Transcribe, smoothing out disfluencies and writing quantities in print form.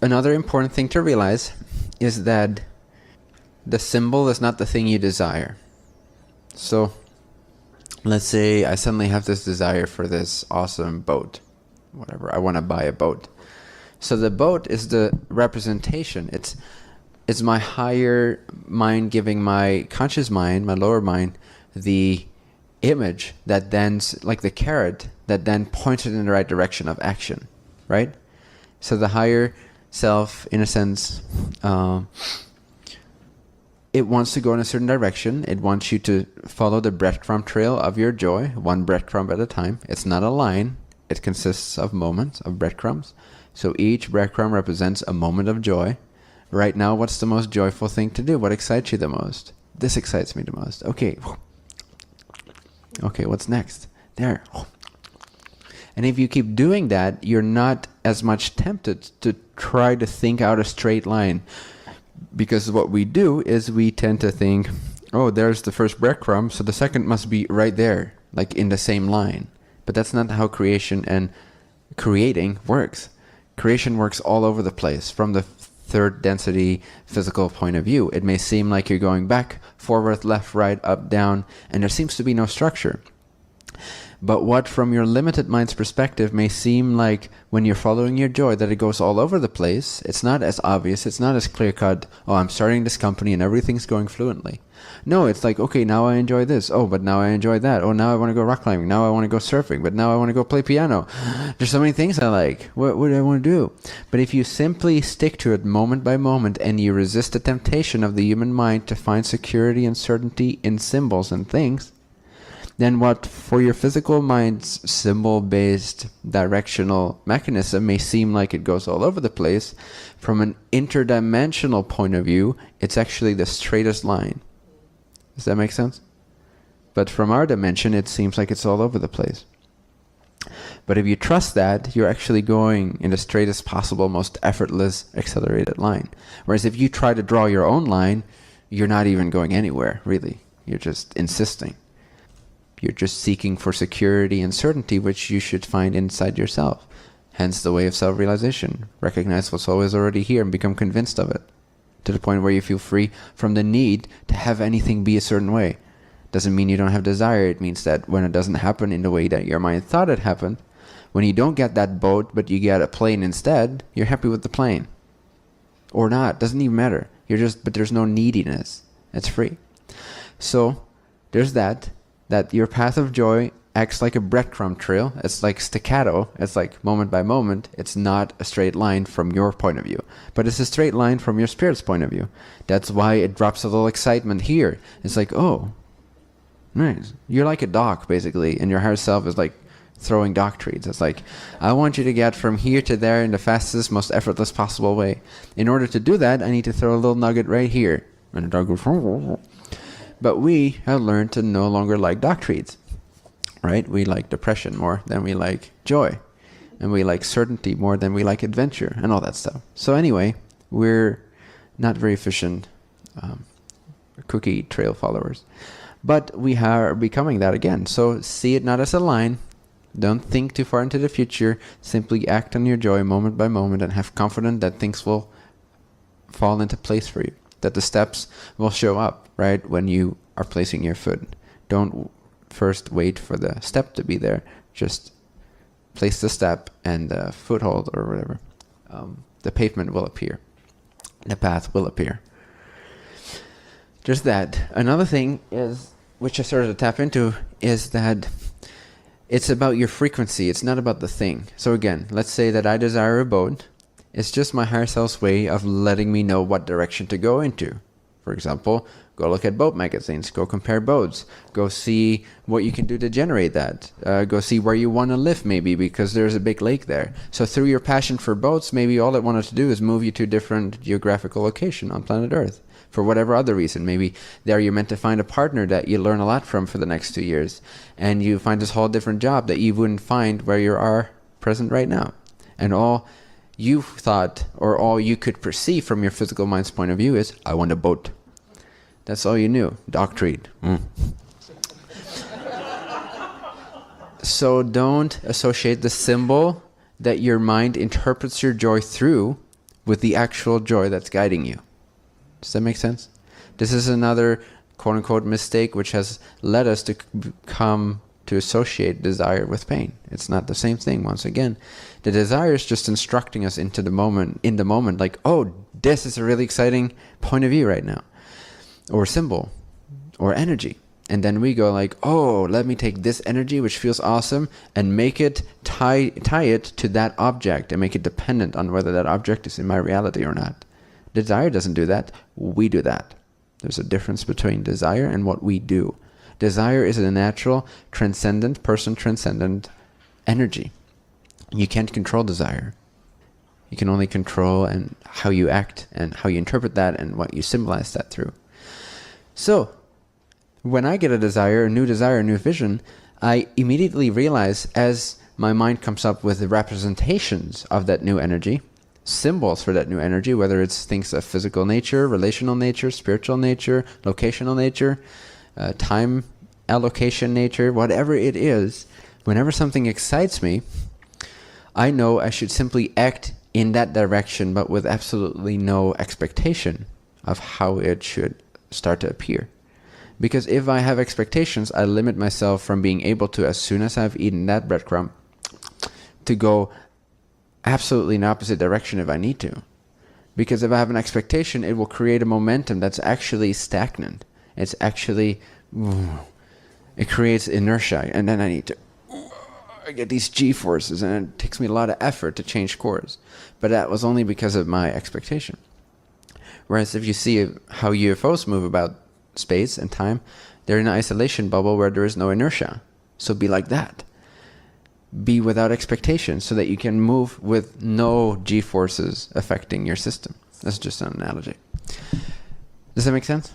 another important thing to realize is that the symbol is not the thing you desire. So let's say I suddenly have this desire for this awesome boat. Whatever, I want to buy a boat. So the boat is the representation. It's my higher mind giving my conscious mind, my lower mind, the image that then, like the carrot, that then pointed in the right direction of action, right? So the higher self, in a sense, it wants to go in a certain direction. It wants you to follow the breadcrumb trail of your joy, one breadcrumb at a time. It's not a line. It consists of moments, of breadcrumbs. So each breadcrumb represents a moment of joy. Right now, what's the most joyful thing to do? What excites you the most? This excites me the most. Okay. Okay, what's next? There. And if you keep doing that, you're not as much tempted to try to think out a straight line. Because what we do is we tend to think, oh, there's the first breadcrumb, so the second must be right there, like in the same line. But that's not how creation and creating works. Creation works all over the place. From the third density physical point of view, it may seem like you're going back, forward, left, right, up, down, and there seems to be no structure. But what from your limited mind's perspective may seem like when you're following your joy that it goes all over the place, it's not as obvious, it's not as clear-cut, oh, I'm starting this company and everything's going fluently. No, it's like, okay, now I enjoy this. Oh, but now I enjoy that. Oh, now I want to go rock climbing. Now I want to go surfing. But now I want to go play piano. There's so many things I like. What do I want to do? But if you simply stick to it moment by moment and you resist the temptation of the human mind to find security and certainty in symbols and things, then what for your physical mind's symbol-based directional mechanism may seem like it goes all over the place, from an interdimensional point of view, it's actually the straightest line. Does that make sense? But from our dimension, it seems like it's all over the place. But if you trust that, you're actually going in the straightest possible, most effortless, accelerated line. Whereas if you try to draw your own line, you're not even going anywhere, really. You're just insisting. You're just seeking for security and certainty, which you should find inside yourself. Hence the way of self-realization. Recognize what's always already here and become convinced of it, to the point where you feel free from the need to have anything be a certain way. Doesn't mean you don't have desire. It means that when it doesn't happen in the way that your mind thought it happened, when you don't get that boat but you get a plane instead, you're happy with the plane. Or not. Doesn't even matter. But there's no neediness. It's free. So there's that your path of joy acts like a breadcrumb trail. It's like staccato. It's like moment by moment. It's not a straight line from your point of view, but it's a straight line from your spirit's point of view. That's why it drops a little excitement here. It's like, oh, nice. You're like a dock, basically, and your higher self is like throwing dock treats. It's like, I want you to get from here to there in the fastest, most effortless possible way. In order to do that, I need to throw a little nugget right here. And the dog goes, but we have learned to no longer like dock treats. Right? We like depression more than we like joy. And we like certainty more than we like adventure and all that stuff. So anyway, we're not very efficient cookie trail followers. But we are becoming that again. So see it not as a line. Don't think too far into the future. Simply act on your joy moment by moment and have confidence that things will fall into place for you. That the steps will show up, right, when you are placing your foot. Don't first wait for the step to be there. Just place the step and the foothold or whatever. The pavement will appear. The path will appear. Just that. Another thing is, which I started to tap into, is that it's about your frequency. It's not about the thing. So again, let's say that I desire a boat. It's just my higher self's way of letting me know what direction to go into. For example, go look at boat magazines, go compare boats, go see what you can do to generate that, go see where you want to live maybe because there's a big lake there. So through your passion for boats, maybe all it wanted to do is move you to a different geographical location on planet Earth. For whatever other reason, maybe there you're meant to find a partner that you learn a lot from for the next 2 years, and you find this whole different job that you wouldn't find where you are present right now. And all you thought, or all you could perceive from your physical mind's point of view is, I want a boat. That's all you knew. Dock treat. So don't associate the symbol that your mind interprets your joy through with the actual joy that's guiding you. Does that make sense? This is another quote-unquote mistake which has led us to come to associate desire with pain. It's not the same thing. Once again, the desire is just instructing us into the moment, in the moment, like, oh, this is a really exciting point of view right now, or symbol, or energy. And then we go like, oh, let me take this energy, which feels awesome, and make it, tie it to that object, and make it dependent on whether that object is in my reality or not. Desire doesn't do that. We do that. There's a difference between desire and what we do. Desire is a natural, transcendent, person-transcendent energy. You can't control desire. You can only control and how you act and how you interpret that and what you symbolize that through. So, when I get a new vision, I immediately realize as my mind comes up with the representations of that new energy, symbols for that new energy, whether it's things of physical nature, relational nature, spiritual nature, locational nature, time allocation nature, whatever it is, whenever something excites me, I know I should simply act in that direction, but with absolutely no expectation of how it should start to appear. Because if I have expectations, I limit myself from being able to, as soon as I've eaten that breadcrumb, to go absolutely in the opposite direction if I need to. Because if I have an expectation, it will create a momentum that's actually stagnant. It's actually, it creates inertia, and then I need to get these G-forces, and it takes me a lot of effort to change course. But that was only because of my expectation. Whereas if you see how UFOs move about space and time, they're in an isolation bubble where there is no inertia. So be like that. Be without expectation so that you can move with no G-forces affecting your system. That's just an analogy. Does that make sense?